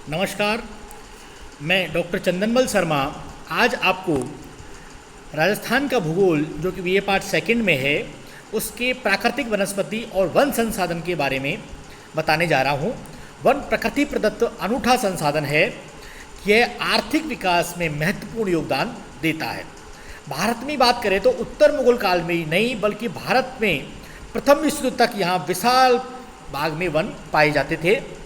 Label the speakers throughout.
Speaker 1: नमस्कार। मैं डॉक्टर चंदनबल शर्मा आज आपको राजस्थान का भूगोल जो कि बीए पार्ट सेकंड में है उसके प्राकृतिक वनस्पति और वन संसाधन के बारे में बताने जा रहा हूँ। वन प्रकृति प्रदत्त अनूठा संसाधन है। यह आर्थिक विकास में महत्वपूर्ण योगदान देता है। भारत में बात करें तो उत्तर मुगल काल में ही नहीं बल्कि भारत में प्रथम विश्व युद्ध तक यहाँ विशाल भाग में वन पाए जाते थे।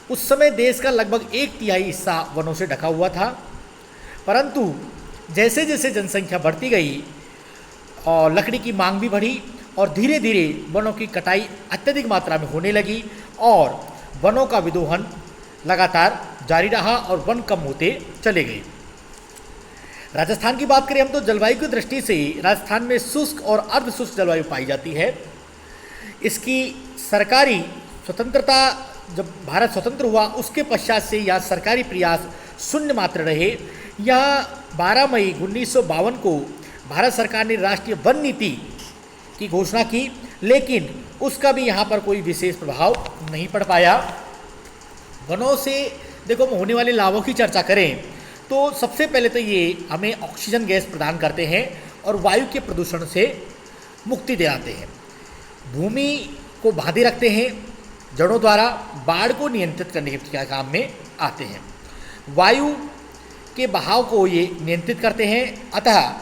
Speaker 1: उस समय देश का लगभग 1/3 हिस्सा वनों से ढका हुआ था, परंतु जैसे जैसे जनसंख्या बढ़ती गई और लकड़ी की मांग भी बढ़ी और धीरे धीरे वनों की कटाई अत्यधिक मात्रा में होने लगी और वनों का विदोहन लगातार जारी रहा और वन कम होते चले गए। राजस्थान की बात करें हम तो जलवायु की दृष्टि से राजस्थान में शुष्क और अर्ध शुष्क जलवायु पाई जाती है। इसकी सरकारी स्वतंत्रता, जब भारत स्वतंत्र हुआ उसके पश्चात से यह सरकारी प्रयास शून्य मात्र रहे। यह 12 मई 1952 को भारत सरकार ने राष्ट्रीय वन नीति की घोषणा की, लेकिन उसका भी यहाँ पर कोई विशेष प्रभाव नहीं पड़ पाया। वनों से देखो होने वाले लाभों की चर्चा करें तो सबसे पहले तो ये हमें ऑक्सीजन गैस प्रदान करते हैं और वायु के प्रदूषण से मुक्ति दिलाते हैं। भूमि को बांधे रखते हैं, जड़ों द्वारा बाढ़ को नियंत्रित करने के काम में आते हैं। वायु के बहाव को ये नियंत्रित करते हैं। अतः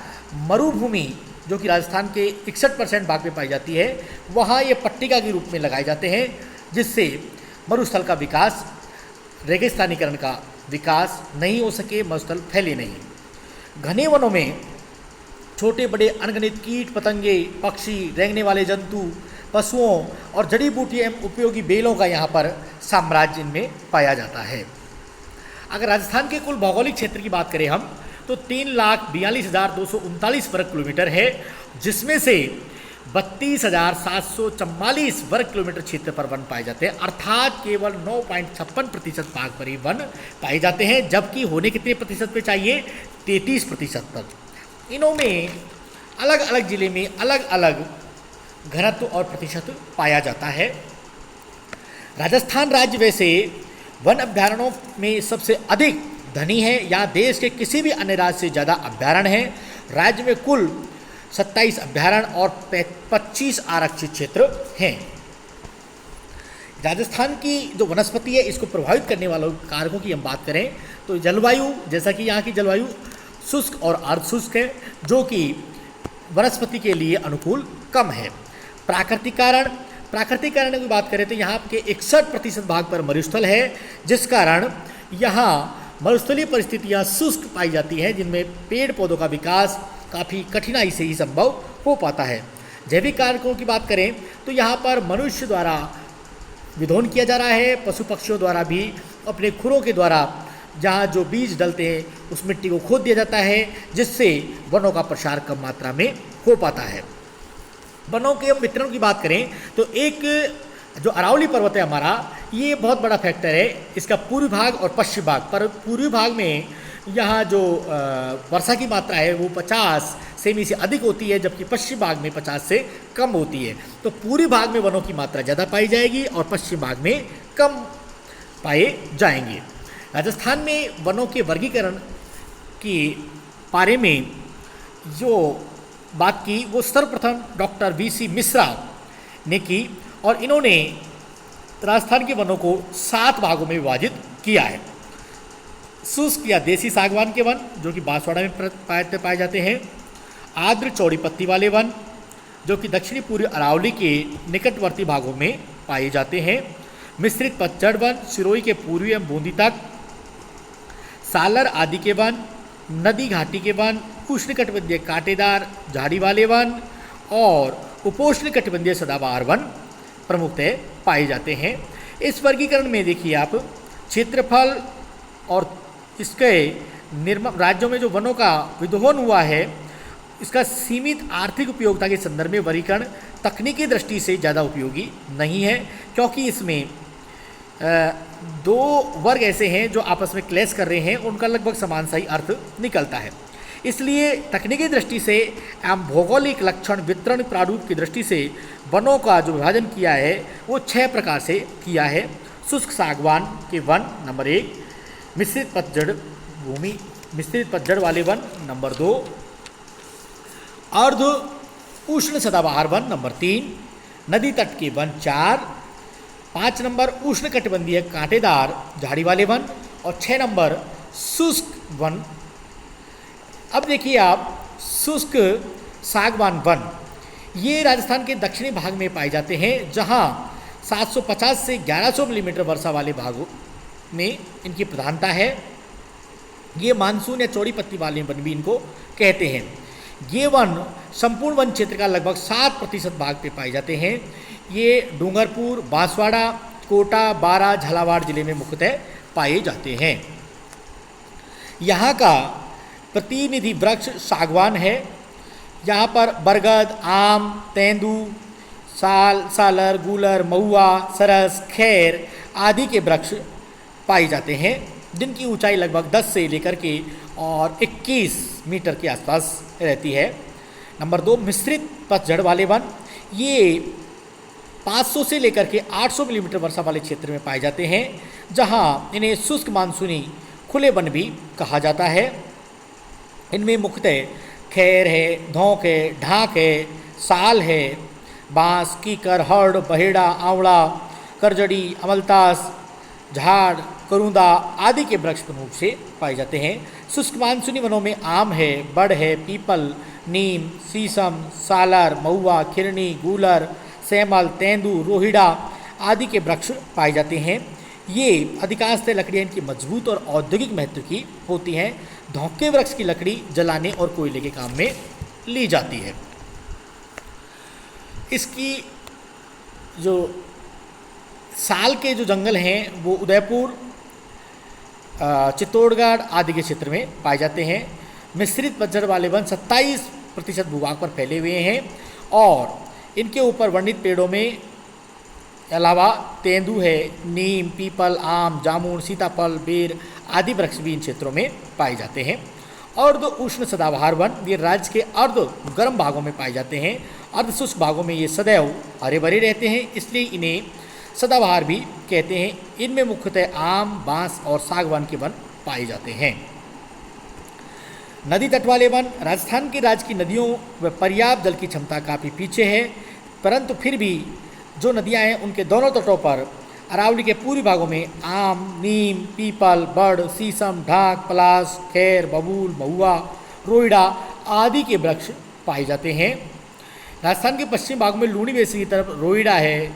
Speaker 1: मरुभूमि जो कि राजस्थान के 61% भाग में पाई जाती है, वहाँ ये पट्टिका के रूप में लगाए जाते हैं, जिससे मरुस्थल का विकास, रेगिस्तानीकरण का विकास नहीं हो सके, मरुस्थल फैले नहीं। घने वनों में छोटे बड़े अनगिनत कीट पतंगे, पक्षी, रेंगने वाले जंतु, पशुओं और जड़ी बूटी एवं उपयोगी बेलों का यहाँ पर साम्राज्य इनमें पाया जाता है। अगर राजस्थान के कुल भौगोलिक क्षेत्र की बात करें हम तो 3,42,239 वर्ग किलोमीटर है, जिसमें से 32,744 वर्ग किलोमीटर क्षेत्र पर वन पाए जाते हैं, अर्थात केवल 9.56% भाग पर ही वन पाए जाते हैं, जबकि होने कितने प्रतिशत पे चाहिए? 33% तक। इनों में अलग अलग जिले में अलग अलग घनत्व और प्रतिशत पाया जाता है। राजस्थान राज्य वैसे वन अभ्यारण्यों में सबसे अधिक धनी है। यहाँ देश के किसी भी अन्य राज्य से ज़्यादा अभ्यारण्य हैं। राज्य में कुल 27 अभ्यारण्य और 25 आरक्षित क्षेत्र हैं। राजस्थान की जो वनस्पति है, इसको प्रभावित करने वालों कारकों की हम बात करें तो जलवायु, जैसा कि यहाँ की जलवायु शुष्क और अर्ध शुष्क है, जो कि वनस्पति के लिए अनुकूल कम है। प्राकृतिक कारण की बात करें तो यहाँ के 61% भाग पर मरुस्थल है, जिस कारण यहाँ मरुस्थलीय परिस्थितियाँ शुष्क पाई जाती हैं, जिनमें पेड़ पौधों का विकास काफ़ी कठिनाई से ही संभव हो पाता है। जैविक कारकों की बात करें तो यहाँ पर मनुष्य द्वारा विधोन किया जा रहा है, पशु पक्षियों द्वारा भी अपने खुरों के द्वारा जहाँ जो बीज डलते हैं उस मिट्टी को खोद दिया जाता है, जिससे वनों का प्रसार कम मात्रा में हो पाता है। वनों के वितरण की बात करें तो एक जो अरावली पर्वत है हमारा, ये बहुत बड़ा फैक्टर है। इसका पूर्वी भाग और पश्चिम भाग पर, पूर्वी भाग में यहाँ जो वर्षा की मात्रा है वो 50 सेमी से अधिक होती है, जबकि पश्चिम भाग में 50 से कम होती है। तो पूर्वी भाग में वनों की मात्रा ज़्यादा पाई जाएगी और पश्चिम भाग में कम पाए जाएंगे। राजस्थान में वनों के वर्गीकरण के बारे में जो बात की वो सर्वप्रथम डॉक्टर VC मिश्रा ने की और इन्होंने राजस्थान के वनों को 7 भागों में विभाजित किया है। शुष्क या देसी सागवान के वन जो कि बांसवाड़ा में पाए जाते हैं, आर्द्र चौड़ी पत्ती वाले वन जो कि दक्षिणी पूर्वी अरावली के निकटवर्ती भागों में पाए जाते हैं, मिश्रित पतझड़ वन सिरोही के पूर्वी एवं बूंदी तक, सालर आदि के वन, नदी घाटी के वन, उष्णकटिबंधीय कांटेदार झाड़ी वाले वन और उपोष्णकटिबंधीय सदाबहार वन प्रमुखतः पाए जाते हैं। इस वर्गीकरण में देखिए आप क्षेत्रफल और इसके राज्यों में जो वनों का विदोहन हुआ है, इसका सीमित आर्थिक उपयोगिता के संदर्भ में वर्गीकरण तकनीकी दृष्टि से ज़्यादा उपयोगी नहीं है, क्योंकि इसमें 2 वर्ग ऐसे हैं जो आपस में क्लैश कर रहे हैं, उनका लगभग समान सा ही अर्थ निकलता है। इसलिए तकनीकी दृष्टि से एवं भौगोलिक लक्षण वितरण प्रारूप की दृष्टि से वनों का जो विभाजन किया है वो 6 प्रकार से किया है। शुष्क सागवान के वन नंबर 1, मिश्रित पतझड़ भूमि मिश्रित पतझड़ वाले वन नंबर 2, अर्ध उष्ण सदाबहार वन नंबर 3, नदी तट के वन 4, 5 नंबर उष्णकटिबंधीय कांटेदार झाड़ी वाले वन और 6 नंबर शुष्क वन। अब देखिए आप शुष्क सागवान वन, ये राजस्थान के दक्षिणी भाग में पाए जाते हैं, जहां 750 से 1100 मिलीमीटर वर्षा वाले भागों में इनकी प्रधानता है। ये मानसून या चौड़ी पत्ती वाले वन भी इनको कहते हैं। ये वन संपूर्ण वन क्षेत्र का लगभग 7% भाग पे पाए जाते हैं। ये डूंगरपुर, बांसवाड़ा, कोटा, बारा, झालावाड़ जिले में मुख्यतः पाए जाते हैं। यहाँ का प्रतिनिधि वृक्ष सागवान है। यहाँ पर बरगद, आम, तेंदू, साल, सालर, गूलर, महुआ, सरस, खैर आदि के वृक्ष पाए जाते हैं, जिनकी ऊंचाई लगभग 10 से लेकर के और 21 मीटर के आसपास रहती है। नंबर 2, मिश्रित पतझड़ वाले वन, ये 500 से लेकर के 800 मिलीमीटर वर्षा वाले क्षेत्र में पाए जाते हैं, जहां इन्हें शुष्क मानसूनी खुले वन भी कहा जाता है। इनमें मुख्यतः खैर है, धौंक है, ढाक है, साल है, बांस, कीकर, हर्ड, बहेड़ा, आंवला, करजड़ी, अमलतास, झाड़, करूंदा आदि के वृक्ष प्रमुख से पाए जाते हैं। शुष्क मानसूनी वनों में आम है, बड़ है, पीपल, नीम, शीशम, सालर, महुआ, खिरनी, गूलर, सैमल, तेंदू, रोहिड़ा आदि के वृक्ष पाए जाते हैं। ये अधिकांशतः लकड़ियाँ इनकी मजबूत और औद्योगिक महत्व की होती हैं। धौंके वृक्ष की लकड़ी जलाने और कोयले के काम में ली जाती है। इसकी जो साल के जो जंगल हैं वो उदयपुर, चित्तौड़गढ़ आदि के क्षेत्र में पाए जाते हैं। मिश्रित पतझड़ वाले वन 27% भूभाग पर फैले हुए हैं और इनके ऊपर वर्णित पेड़ों में अलावा तेंदू है, नीम, पीपल, आम, जामुन, सीताफल, बेर आदि वृक्ष भी इन क्षेत्रों में पाए जाते हैं। अर्ध उष्ण सदाबहार वन, ये राज्य के अर्ध गर्म भागों में पाए जाते हैं। अर्ध शुष्क भागों में ये सदैव हरे भरे रहते हैं, इसलिए इन्हें सदाबहार भी कहते हैं। इनमें मुख्यतः आम, बांस और सागवान के वन पाए जाते हैं। नदी तट वाले वन, राजस्थान के राज्य की नदियों व पर्याप्त जल की क्षमता काफ़ी पीछे है, परंतु फिर भी जो नदियां हैं उनके दोनों तटों पर अरावली के पूर्वी भागों में आम, नीम, पीपल, बड़, शीशम, ढाक, पलास, खैर, बबूल, महुआ, रोइडा आदि के वृक्ष पाए जाते हैं। राजस्थान के पश्चिम भाग में लूणी बेसिन की तरफ रोइडा है,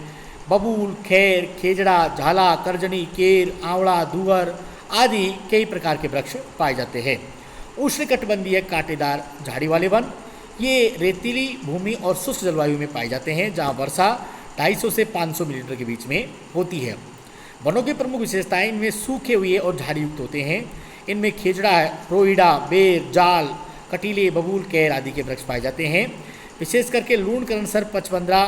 Speaker 1: बबूल, खैर, खेजड़ा, झाला, करजनी, केर, आंवला, दूगर आदि कई प्रकार के वृक्ष पाए जाते हैं। उष्णकटिबंधीय कांटेदार झाड़ी वाले वन, ये रेतीली भूमि और शुष्क जलवायु में पाए जाते हैं, जहाँ वर्षा 250 से 500 मिलीमीटर के बीच में होती है। वनों की प्रमुख विशेषताएं इनमें सूखे हुए और झाड़ी युक्त होते हैं। इनमें खेजड़ा, रोइडा, बेर, जाल, कटीले, बबूल, कैर आदि के वृक्ष पाए जाते हैं। विशेष करके लूणकरण, सर्प, पचपंद्रा,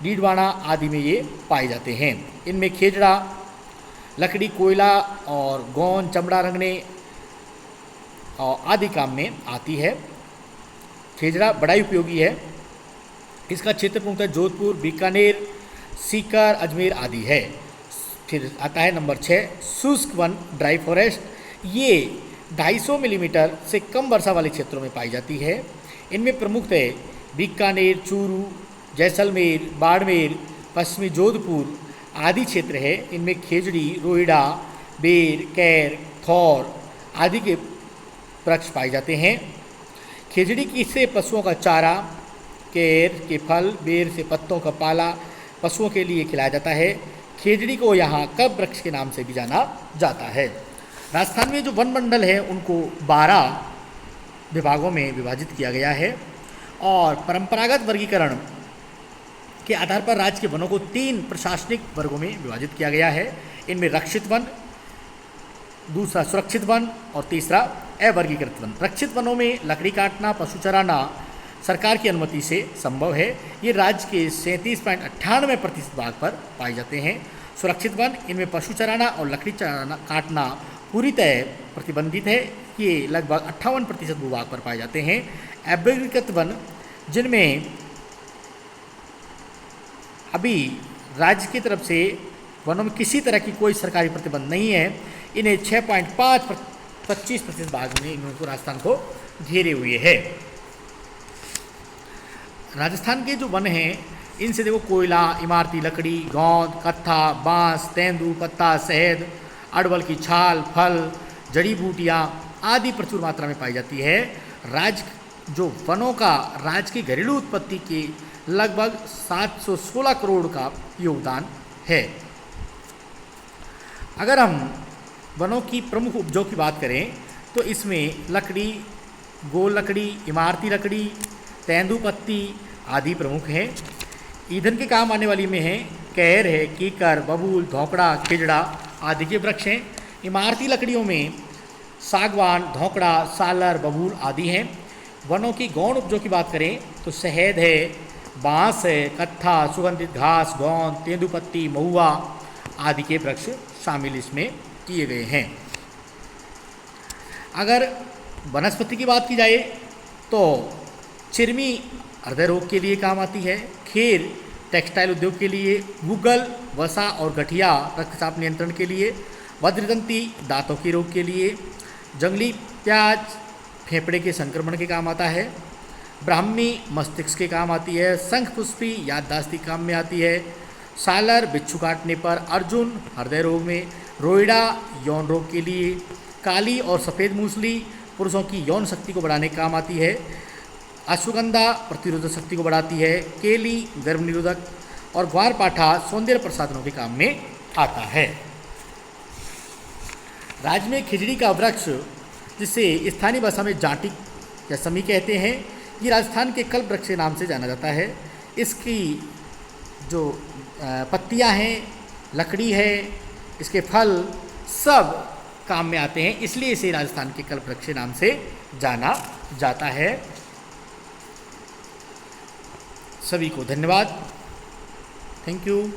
Speaker 1: डीडवाना आदि में ये पाए जाते हैं। इनमें खेजड़ा लकड़ी, कोयला और गोंद, चमड़ा रंगने और आदि काम में आती है। खेजड़ा बड़ा ही उपयोगी है। इसका क्षेत्र मुख्यतः जोधपुर, बीकानेर, सीकर, अजमेर आदि है। फिर आता है नंबर 6, शुष्क वन ड्राई फॉरेस्ट, ये 250 मिलीमीटर से कम वर्षा वाले क्षेत्रों में पाई जाती है। इनमें प्रमुखतः बीकानेर, चूरू, जैसलमेर, बाड़मेर, पश्चिमी जोधपुर आदि क्षेत्र है। इनमें खेजड़ी, रोइडा, बेर, कैर, थौर आदि के वृक्ष पाए जाते हैं। खेजड़ी की से पशुओं का चारा, केर के फल, बेर से पत्तों का पाला पशुओं के लिए खिलाया जाता है। खेजड़ी को यहाँ कब वृक्ष के नाम से भी जाना जाता है। राजस्थान में जो वन मंडल है उनको 12 विभागों में विभाजित किया गया है और परंपरागत वर्गीकरण के आधार पर राज्य के वनों को 3 प्रशासनिक वर्गों में विभाजित किया गया है। इनमें रक्षित वन, दूसरा सुरक्षित वन और तीसरा अवर्गीकृत वन। रक्षित वनों में लकड़ी काटना, पशु चराना सरकार की अनुमति से संभव है। ये राज्य के 37.98% भाग पर पाए जाते हैं। सुरक्षित वन, इनमें पशु चराना और लकड़ी काटना पूरी तरह प्रतिबंधित है। ये लगभग 58% भूभाग पर पाए जाते हैं। अवर्गीकृत वन, जिनमें अभी राज्य की तरफ से वनों में किसी तरह की कोई सरकारी प्रतिबंध नहीं है। इन्हें 6.25% भाग में इनको राजस्थान को घेरे हुए है। राजस्थान के जो वन हैं इनसे देखो कोयला, इमारती लकड़ी, गोंद, कत्था, बांस, तेंदू पत्ता, शहद, अड़वल की छाल, फल, जड़ी बूटियाँ आदि प्रचुर मात्रा में पाई जाती है। जो वनों का राज्य की घरेलू उत्पत्ति के लगभग 716 करोड़ का योगदान है। अगर हम वनों की प्रमुख उपजों की बात करें तो इसमें लकड़ी, गोल लकड़ी, इमारती लकड़ी, तेंदूपत्ती आदि प्रमुख हैं। ईंधन के काम आने वाली में हैं कहर है, कीकर, बबूल, धोकड़ा, खिजड़ा आदि के वृक्ष हैं। इमारती लकड़ियों में सागवान, धोकड़ा, सालर, बबूल आदि हैं। वनों की गौण उपजों की बात करें तो शहद है, बांस है, कत्था, सुगंधित घास, गोंद, तेंदूपत्ती, महुआ आदि के वृक्ष शामिल इसमें किए गए हैं। अगर वनस्पति की बात की जाए तो चिरमी हृदय रोग के लिए काम आती है, खीर टेक्सटाइल उद्योग के लिए, गुगल वसा और गठिया रक्तचाप नियंत्रण के लिए, वज्रदंती दांतों के रोग के लिए, जंगली प्याज फेफड़े के संक्रमण के काम आता है, ब्राह्मी मस्तिष्क के काम आती है, शंख पुष्पी याददाश्त के काम में आती है, सालर बिच्छू काटने पर, अर्जुन हृदय रोग में, रोइडा यौन रोग के लिए, काली और सफ़ेद मूसली पुरुषों की यौन शक्ति को बढ़ाने के काम आती है, अश्वगंधा प्रतिरोधक शक्ति को बढ़ाती है, केली गर्भ निरोधक और ग्वारपाठा सौंदर्य प्रसाधनों के काम में आता है। राज्य में खिजड़ी का वृक्ष जिसे स्थानीय भाषा में जाटिक या समी कहते हैं, ये राजस्थान के कल्प वृक्ष के नाम से जाना जाता है। इसकी जो पत्तियां हैं, लकड़ी है, इसके फल सब काम में आते हैं, इसलिए इसे राजस्थान के कल्प वृक्ष के नाम से जाना जाता है। सभी को धन्यवाद। Thank you.